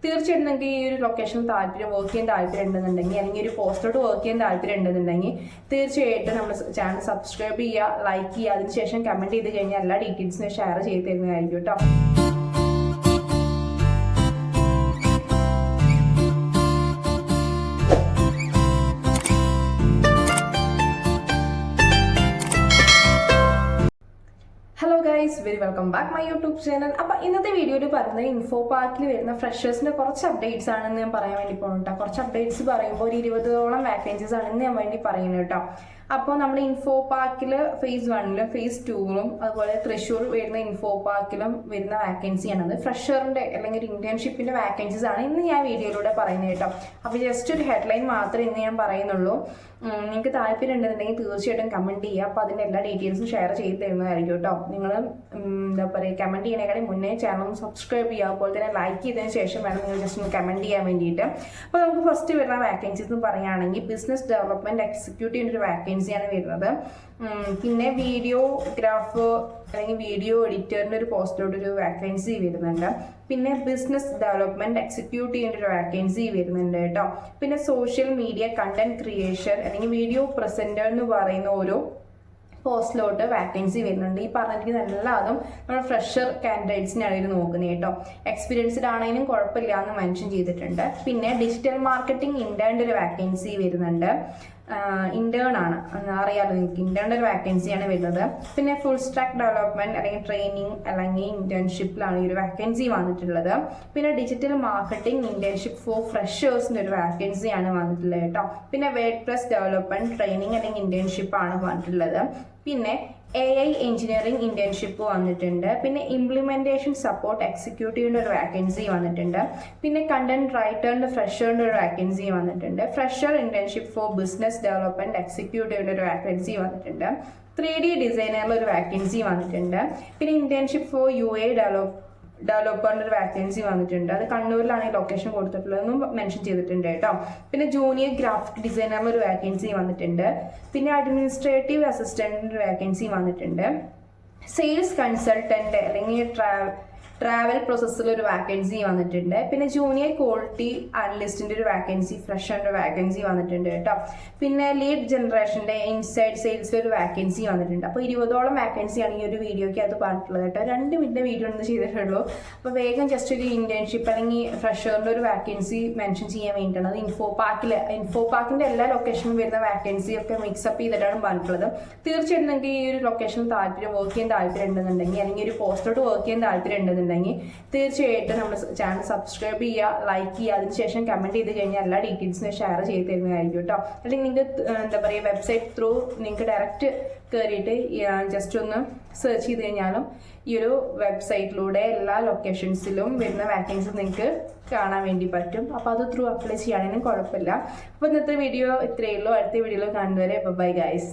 തീർച്ചയായിട്ടും നിങ്ങൾക്ക് ഈ ഒരു ലൊക്കേഷൻ വർക്ക് ചെയ്യാൻ താല്പര്യം ഉണ്ടെന്നുണ്ടെങ്കിൽ അല്ലെങ്കിൽ ഒരു പോസ്റ്റോട്ട് വർക്ക് ചെയ്യാൻ താല്പര്യം ഉണ്ടെന്നുണ്ടെങ്കിൽ തീർച്ചയായിട്ടും നമ്മുടെ ചാനൽ സബ്സ്ക്രൈബ് ചെയ്യുക, ലൈക്ക് ചെയ്യുക, അതിനുശേഷം കമൻറ്റ് ചെയ്ത് കഴിഞ്ഞാൽ എല്ലാ ഡീറ്റെയിൽസിനും ഷെയർ ചെയ്ത് തരുന്നതായിരിക്കും കേട്ടോ. Hello guys, very welcome back my YouTube channel. അപ്പോൾ ഇന്നത്തെ വീഡിയോയിൽ പറയുന്നത് ഇൻഫോ പാർക്കിൽ വരുന്ന ഫ്രഷേഴ്സിൻ്റെ കുറച്ച് അപ്ഡേറ്റ്സ് ആണെന്ന് ഞാൻ പറയാൻ വേണ്ടി പോകുന്നു കേട്ടോ. കുറച്ച് അപ്ഡേറ്റ്സ് പറയുമ്പോൾ ഒരു 20ഓളം വാക്കൻസീസ് ആണെന്ന് ഞാൻ വേണ്ടി പറയുന്നത് കേട്ടോ. അപ്പോൾ നമ്മുടെ ഇൻഫോ പാർക്കിൽ ഫേസ് 1ലും ഫേസ് 2ലും അതുപോലെ തൃശ്ശൂർ വരുന്ന ഇൻഫോ പാർക്കിലും വരുന്ന വാക്കൻസിയാണത്. ഫ്രഷറിൻ്റെ അല്ലെങ്കിൽ ഒരു ഇന്റേൺഷിപ്പിൻ്റെ വാക്കൻസീസ് ആണ് ഇന്ന് ഞാൻ വീഡിയോയിലൂടെ പറയുന്നത് കേട്ടോ. അപ്പോൾ ജസ്റ്റ് ഒരു ഹെഡ്ലൈൻ മാത്രമേ ഇന്ന് ഞാൻ പറയുന്നുള്ളൂ. നിങ്ങൾക്ക് താല്പര്യം ഉണ്ടെന്നുണ്ടെങ്കിൽ തീർച്ചയായിട്ടും കമൻറ്റ് ചെയ്യുക. അപ്പോൾ അതിൻ്റെ എല്ലാ ഡീറ്റെയിൽസും ഷെയർ ചെയ്ത് തരുന്നതായിരിക്കും കേട്ടോ. നിങ്ങൾ എന്താ പറയുക, കമൻറ്റ് ചെയ്യണേക്കാളും മുന്നേ ചാനൽ സബ്സ്ക്രൈബ് ചെയ്യുക, അതുപോലെ തന്നെ ലൈക്ക് ചെയ്തതിന് ശേഷം വേണം നിങ്ങൾ ജസ്റ്റ് ഒന്ന് കമൻറ്റ് ചെയ്യാൻ വേണ്ടിയിട്ട്. അപ്പോൾ നമുക്ക് ഫസ്റ്റ് വരുന്ന വാക്കൻസീസ് എന്ന് പറയുകയാണെങ്കിൽ ബിസിനസ് ഡെവലപ്മെൻറ്റ് എക്സിക്യൂട്ടീവിൻ്റെ ഒരു വാക്കൻസിയാണ് വരുന്നത്. പിന്നെ വീഡിയോഗ്രാഫർ അല്ലെങ്കിൽ വീഡിയോ എഡിറ്ററിൻ്റെ ഒരു പോസ്റ്റിലോട്ട് ഒരു വാക്കൻസി വരുന്നുണ്ട്. പിന്നെ ബിസിനസ് ഡെവലപ്മെൻറ്റ് എക്സിക്യൂട്ടീവിൻ്റെ ഒരു വാക്കൻസി വരുന്നുണ്ട് കേട്ടോ. പിന്നെ സോഷ്യൽ മീഡിയ കണ്ടന്റ് ക്രിയേഷൻ അല്ലെങ്കിൽ വീഡിയോ പ്രസൻറ്റർ എന്ന് പറയുന്ന ഓരോ പോസ്റ്റിലോട്ട് വാക്കൻസി വരുന്നുണ്ട്. ഈ പറഞ്ഞിരിക്കുന്ന എല്ലാതും നമ്മൾ ഫ്രഷർ കാൻഡിഡേറ്റ്സിനാണ് ഇത് നോക്കുന്നത് കേട്ടോ. എക്സ്പീരിയൻസ്ഡ് ആണെങ്കിലും കുഴപ്പമില്ല എന്ന് മെൻഷൻ ചെയ്തിട്ടുണ്ട്. പിന്നെ ഡിജിറ്റൽ മാർക്കറ്റിംഗ് ഇന്റേണിൻ്റെ ഒരു വാക്കൻസി വരുന്നുണ്ട്. ഇന്റേൺ ആണ്, അറിയാലോ നിങ്ങൾക്ക്, ഇന്റേണിൻ്റെ ഒരു വാക്കൻസിയാണ് വരുന്നത്. പിന്നെ ഫുൾ സ്റ്റാക്ക് ഡെവലപ്മെന്റ് അല്ലെങ്കിൽ ട്രെയിനിങ് അല്ലെങ്കിൽ ഇന്റേൺഷിപ്പിലാണ് ഈ ഒരു വാക്കൻസി വന്നിട്ടുള്ളത്. പിന്നെ ഡിജിറ്റൽ മാർക്കറ്റിംഗ് ഇന്റേൺഷിപ്പ് ഫോർ ഫ്രഷേഴ്സിൻ്റെ ഒരു വാക്കൻസിയാണ് വന്നിട്ടുള്ളത് കേട്ടോ. പിന്നെ വേർഡ്പ്രസ് ഡെവലപ്മെന്റ് ട്രെയിനിങ് അല്ലെങ്കിൽ ഇന്റേൺഷിപ്പ് ആണ് വന്നിട്ടുള്ളത്. പിന്നെ AI എഞ്ചിനീയറിംഗ് ഇന്റേൺഷിപ്പ് വന്നിട്ടുണ്ട്. പിന്നെ ഇംപ്ലിമെന്റേഷൻ സപ്പോർട്ട് എക്സിക്യൂട്ടീവിൻ്റെ ഒരു വാക്കൻസി വന്നിട്ടുണ്ട്. പിന്നെ കണ്ടന്റ് റൈറ്ററിൻ്റെ ഫ്രഷറിൻ്റെ ഒരു വാക്കൻസി വന്നിട്ടുണ്ട്. Fresher internship for business development എക്സിക്യൂട്ടീവിൻ്റെ ഒരു വാക്കൻസി വന്നിട്ടുണ്ട്. 3D ഡിസൈനറിൽ ഒരു വാക്കൻസി വന്നിട്ടുണ്ട്. പിന്നെ ഇന്റേൺഷിപ്പ് ഫോർ UA ഡെവലപ്പറിൻ്റെ ഒരു വാക്കൻസി വന്നിട്ടുണ്ട്. അത് കണ്ണൂരിലാണ് ഈ ലൊക്കേഷൻ കൊടുത്തിട്ടുള്ളതെന്നും മെൻഷൻ ചെയ്തിട്ടുണ്ട് കേട്ടോ. പിന്നെ ജൂനിയർ ഗ്രാഫിക് ഡിസൈനറിൽ ഒരു വാക്കൻസി വന്നിട്ടുണ്ട്. പിന്നെ അഡ്മിനിസ്ട്രേറ്റീവ് അസിസ്റ്റന്റിൻ്റെ ഒരു വാക്കൻസി വന്നിട്ടുണ്ട്. സെയിൽസ് കൺസൾട്ടന്റ് അല്ലെങ്കിൽ ട്രാവൽ പ്രോസസ്സിൽ ഒരു വാക്കൻസി വന്നിട്ടുണ്ട്. പിന്നെ ജൂനിയർ ക്വാളിറ്റി അനലിസ്റ്റിൻ്റെ ഒരു വാക്കൻസി ഫ്രഷറിൻ്റെ വാക്കൻസി വന്നിട്ടുണ്ട് കേട്ടോ. പിന്നെ ലീഡ് ജനറേഷൻ്റെ ഇൻസൈഡ് സെയിൽസിൽ ഒരു വാക്കൻസി വന്നിട്ടുണ്ട്. അപ്പോൾ 20ഓളം വാക്കൻസിയാണ് ഈ ഒരു വീഡിയോയ്ക്ക് അത് പറഞ്ഞിട്ടുള്ളത് കേട്ടോ. 2 മിനിറ്റ് വീഡിയോ ഒന്ന് ചെയ്തിട്ടുള്ളൂ. അപ്പോൾ വേഗം ജസ്റ്റ് ഒരു ഇന്റേൺഷിപ്പ് അല്ലെങ്കിൽ ഫ്രഷറിൻ്റെ ഒരു വാക്കൻസി മെൻഷൻ ചെയ്യാൻ വേണ്ടിയിട്ടാണ്. അത് ഇൻഫോ പാർക്കിൻ്റെ എല്ലാ ലൊക്കേഷനിലും വരുന്ന വാക്കൻസി ഒക്കെ മിക്സപ്പ് ചെയ്തിട്ടാണ് പറഞ്ഞിട്ടുള്ളത്. തീർച്ചയായിട്ടും നിങ്ങൾക്ക് ഈ ഒരു ലൊക്കേഷനിൽ വർക്ക് ചെയ്യാൻ താല്പര്യം ഉണ്ടെന്നുണ്ടെങ്കിൽ അല്ലെങ്കിൽ ഒരു പോസ്റ്റോട്ട് വർക്ക് ചെയ്യാൻ താല്പര്യം ഉണ്ടെന്നുണ്ടെങ്കിൽ തീർച്ചയായിട്ടും നമ്മുടെ ചാനൽ സബ്സ്ക്രൈബ് ചെയ്യുക, ലൈക്ക് ചെയ്യുക, അതിനുശേഷം കമൻറ്റ് ചെയ്ത് കഴിഞ്ഞാൽ എല്ലാ ഡീറ്റെയിൽസിനും ഷെയർ ചെയ്ത് തരുന്നതായിരിക്കും കേട്ടോ. അല്ലെങ്കിൽ നിങ്ങൾക്ക് എന്താ പറയുക, വെബ്സൈറ്റ് ത്രൂ നിങ്ങൾക്ക് ഡയറക്റ്റ് കയറിയിട്ട് ജസ്റ്റ് ഒന്ന് സെർച്ച് ചെയ്ത് കഴിഞ്ഞാലും ഈ ഒരു വെബ്സൈറ്റിലൂടെ എല്ലാ ലൊക്കേഷൻസിലും വരുന്ന വാക്കൻസി നിങ്ങൾക്ക് കാണാൻ വേണ്ടി പറ്റും. അപ്പോൾ അത് ത്രൂ അപ്ലൈ ചെയ്യുകയാണെങ്കിലും കുഴപ്പമില്ല. അപ്പോൾ ഇന്നത്തെ വീഡിയോ ഇത്രയേ ഉള്ളൂ. അടുത്ത വീഡിയോയിൽ കാണുന്നവരെ ബൈ ഗൈസ്.